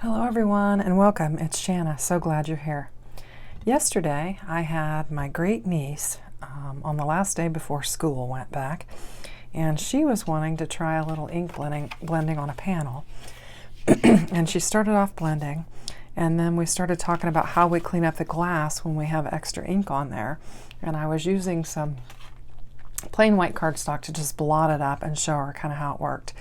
Hello everyone and welcome. It's Shanna. So glad you're here. Yesterday I had my great niece on the last day before school went back, and she was wanting to try a little ink blending on a panel. And she started off blending, and then we started talking about how we clean up the glass when we have extra ink on there. And I was using some plain white cardstock to just blot it up and show her kind of how it worked.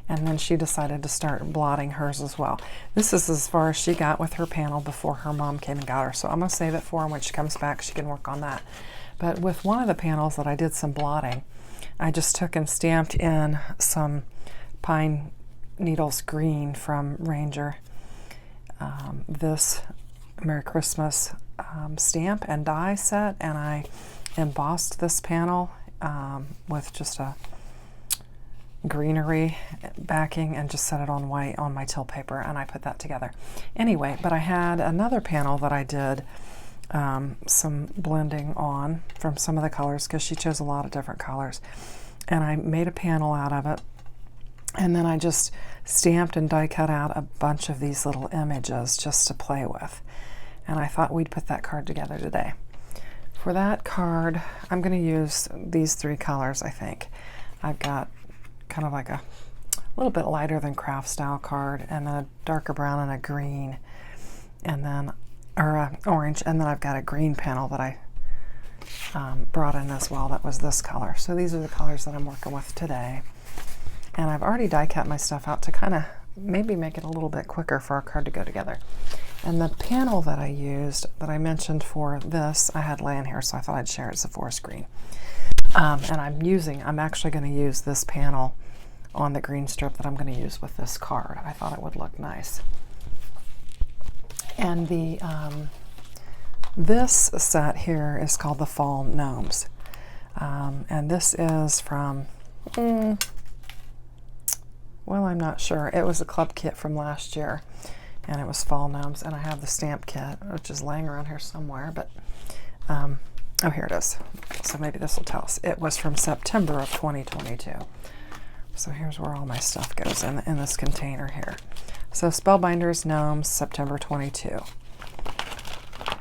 And then she decided to start blotting hers as well. This is as far as she got with her panel before her mom came and got her. So I'm going to save it for her. When she comes back, she can work on that. But with one of the panels that I did some blotting, I just took and stamped in some pine needles green from Ranger. This Merry Christmas stamp and die set, and I embossed this panel with just a greenery backing and just set it on white on my till paper, and I put that together. Anyway, but I had another panel that I did some blending on from some of the colors because she chose a lot of different colors, and I made a panel out of it, and then I just stamped and die cut out a bunch of these little images just to play with, and I thought we'd put that card together today. For that card I'm going to use these three colors. I think I've got kind of like a little bit lighter than craft style card, and then a darker brown and a green, and then orange, and then I've got a green panel that I brought in as well that was this color. So these are the colors that I'm working with today, and I've already die cut my stuff out to kind of maybe make it a little bit quicker for our card to go together. And the panel that I used that I mentioned for this I had laying here, so I thought I'd share it. It's a forest green. And I'm actually going to use this panel on the green strip that I'm going to use with this card. I thought it would look nice. And the this set here is called the Fall Gnomes. And this is from, well, I'm not sure. It was a club kit from last year, and it was Fall Gnomes. And I have the stamp kit, which is laying around here somewhere, but oh, here it is. So maybe this will tell us. It was from September of 2022. So here's where all my stuff goes in this container here. So Spellbinders Gnomes, September 22.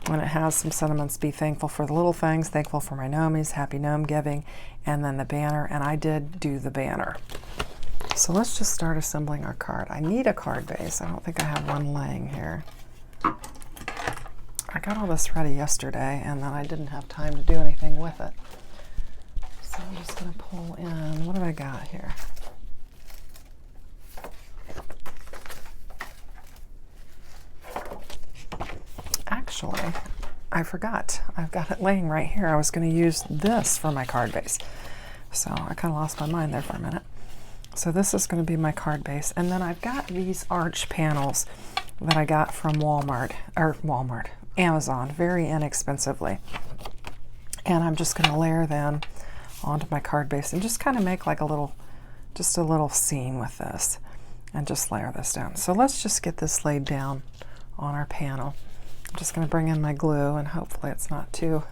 When it has some sentiments: be thankful for the little things, thankful for my gnomies, happy gnome giving, and then the banner. And I did do the banner. So let's just start assembling our card. I need a card base. I don't think I have one laying here. I got all this ready yesterday, and then I didn't have time to do anything with it. So I'm just going to pull in, what have I got here? Actually, I forgot. I've got it laying right here. I was going to use this for my card base. So I kind of lost my mind there for a minute. So this is going to be my card base. And then I've got these arch panels that I got from Amazon, very inexpensively. And I'm just going to layer them onto my card base and just kind of make like a little scene with this, and just layer this down. So let's just get this laid down on our panel. I'm just going to bring in my glue, and hopefully it's not too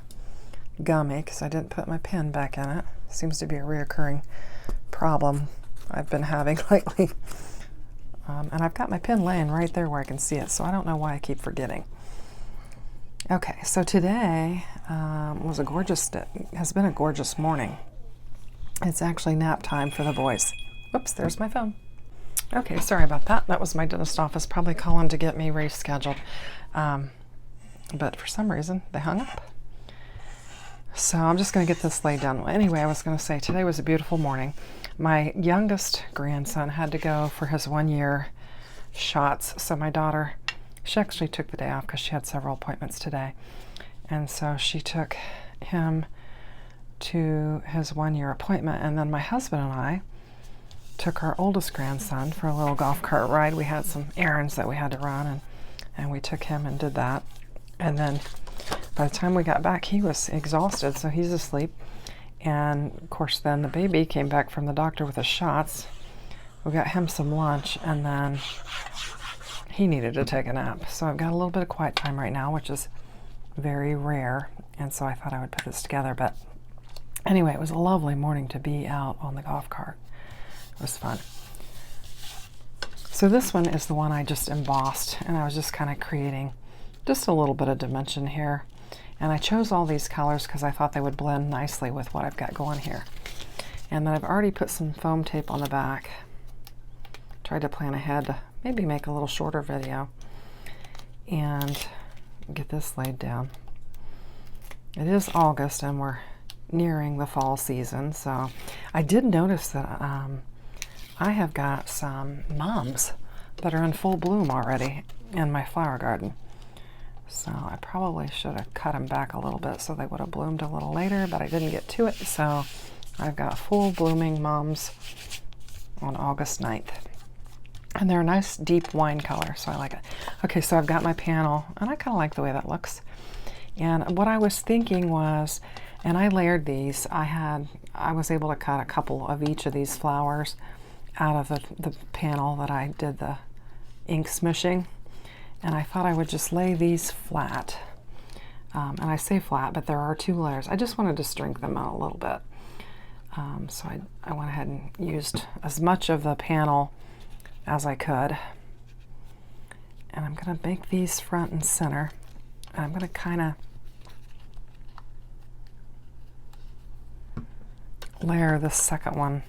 gummy because I didn't put my pen back in it. Seems to be a reoccurring problem I've been having lately. And I've got my pen laying right there where I can see it, so I don't know why I keep forgetting. Okay, so today has been a gorgeous morning. It's actually nap time for the boys. Whoops, there's my phone. Okay, sorry about that. That was my dentist office probably calling to get me rescheduled. But for some reason, they hung up. So I'm just going to get this laid down. Anyway, I was going to say today was a beautiful morning. My youngest grandson had to go for his 1-year shots. So my daughter, she actually took the day off because she had several appointments today. And so she took him to his 1-year appointment. And then my husband and I took our oldest grandson for a little golf cart ride. We had some errands that we had to run, and we took him and did that. And then by the time we got back, he was exhausted, so he's asleep. And of course, then the baby came back from the doctor with his shots. We got him some lunch, and then he needed to take a nap. So I've got a little bit of quiet time right now, which is very rare. And so I thought I would put this together. But anyway, it was a lovely morning to be out on the golf cart. It was fun. So So this one is the one I just embossed, and I was just kind of creating just a little bit of dimension here. And I chose all these colors because I thought they would blend nicely with what I've got going here. And then I've already put some foam tape on the back. Tried to plan ahead to maybe make a little shorter video and get this laid down. It is August and we're nearing the fall season, so I did notice that I have got some mums that are in full bloom already in my flower garden. So I probably should have cut them back a little bit so they would have bloomed a little later, but I didn't get to it. So I've got full blooming mums on August 9th. And they're a nice deep wine color, so I like it. Okay, so I've got my panel, and I kind of like the way that looks. And what I was thinking was, and I layered these, I was able to cut a couple of each of these flowers out of the panel that I did the ink smooshing. And I thought I would just lay these flat. And I say flat, but there are 2 layers. I just wanted to strengthen them out a little bit. So I went ahead and used as much of the panel as I could. And I'm going to make these front and center. And I'm going to kind of layer the second one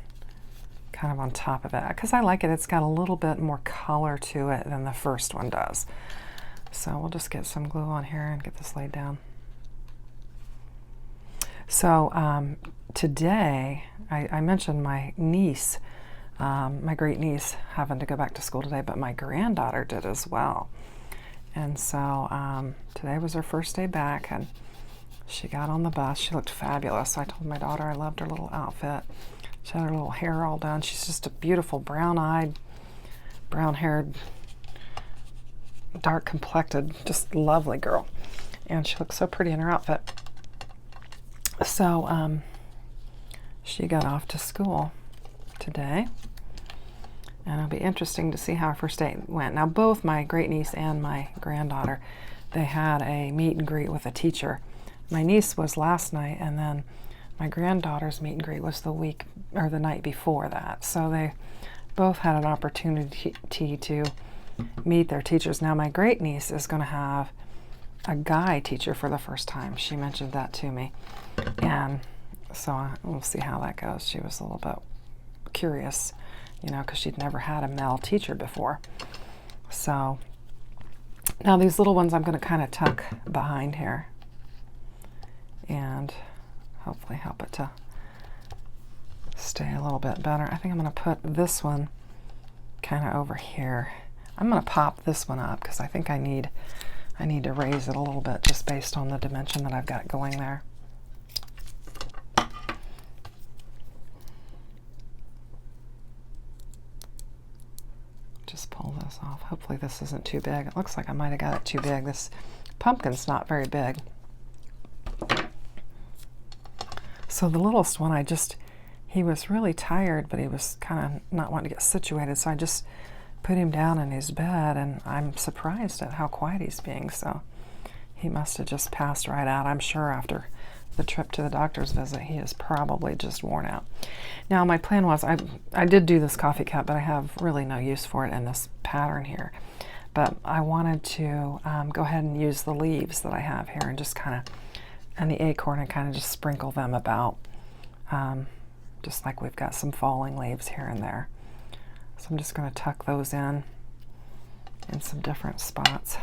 kind of on top of it because I like it. It's got a little bit more color to it than the first one does. So we'll just get some glue on here and get this laid down. So today, I mentioned my niece, my great niece, having to go back to school today, but my granddaughter did as well. And so today was her first day back, and she got on the bus. She looked fabulous. I told my daughter I loved her little outfit. She had her little hair all done. She's just a beautiful brown-eyed, brown-haired, dark-complected, just lovely girl. And she looked so pretty in her outfit. So she got off to school today. And it'll be interesting to see how her first day went. Now, both my great niece and my granddaughter, they had a meet and greet with a teacher. My niece was last night, and then my granddaughter's meet and greet was the night before that. So they both had an opportunity to meet their teachers. Now my great niece is going to have a guy teacher for the first time. She mentioned that to me. And so we'll see how that goes. She was a little bit curious, you know, because she'd never had a male teacher before. So now these little ones I'm going to kind of tuck behind here and hopefully help it to stay a little bit better. I think I'm going to put this one kind of over here. I'm going to pop this one up because I think I need to raise it a little bit just based on the dimension that I've got going there. Just pull this off. Hopefully this isn't too big. It looks like I might have got it too big. This pumpkin's not very big. So the littlest one, he was really tired, but he was kind of not wanting to get situated. So I just put him down in his bed, and I'm surprised at how quiet he's being. So he must have just passed right out. I'm sure after the trip to the doctor's visit, he is probably just worn out. Now my plan was, I did do this coffee cup, but I have really no use for it in this pattern here. But I wanted to go ahead and use the leaves that I have here and just kind of, and the acorn, and kind of just sprinkle them about, just like we've got some falling leaves here and there. So I'm just going to tuck those in some different spots.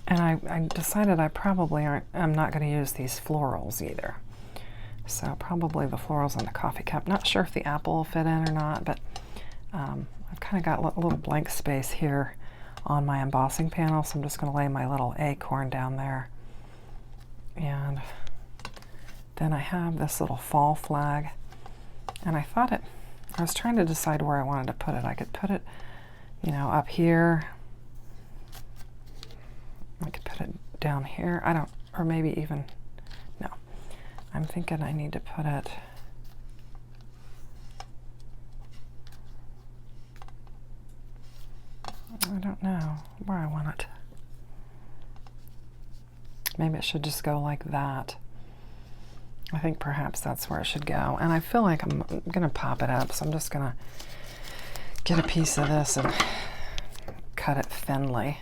And I decided I'm not going to use these florals either. So probably the florals in the coffee cup. Not sure if the apple will fit in or not, but I've kind of got a little blank space here on my embossing panel, so I'm just going to lay my little acorn down there. And then I have this little fall flag, and I was trying to decide where I wanted to put it. I could put it, you know, up here. I could put it down here. Or maybe even, no. I'm thinking I need to put it don't know where I want it. Maybe it should just go like that. I think perhaps that's where it should go. And I feel like I'm going to pop it up, so I'm just going to get a piece of this and cut it thinly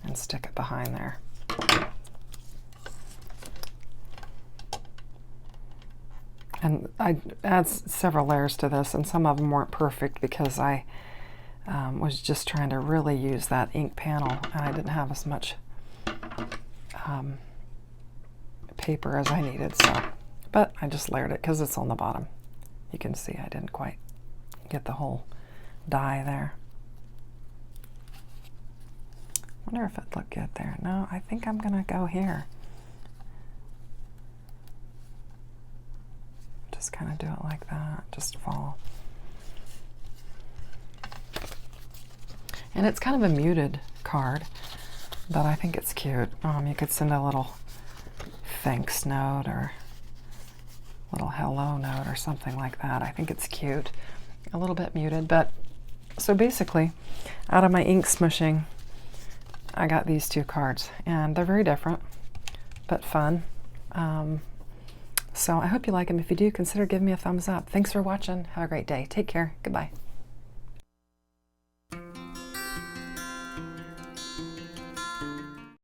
and stick it behind there. And I add several layers to this, and some of them weren't perfect because I was just trying to really use that ink panel, and I didn't have as much paper as I needed. So, but I just layered it because it's on the bottom. You can see I didn't quite get the whole die there. Wonder if it looked good there. No, I think I'm gonna go here. Just kind of do it like that, just fall. And it's kind of a muted card, but I think it's cute. You could send a little thanks note or little hello note or something like that. I think it's cute. A little bit muted, but so basically out of my ink smooshing, I got these two cards, and they're very different, but fun. So I hope you like them. If you do, consider giving me a thumbs up. Thanks for watching. Have a great day. Take care. Goodbye.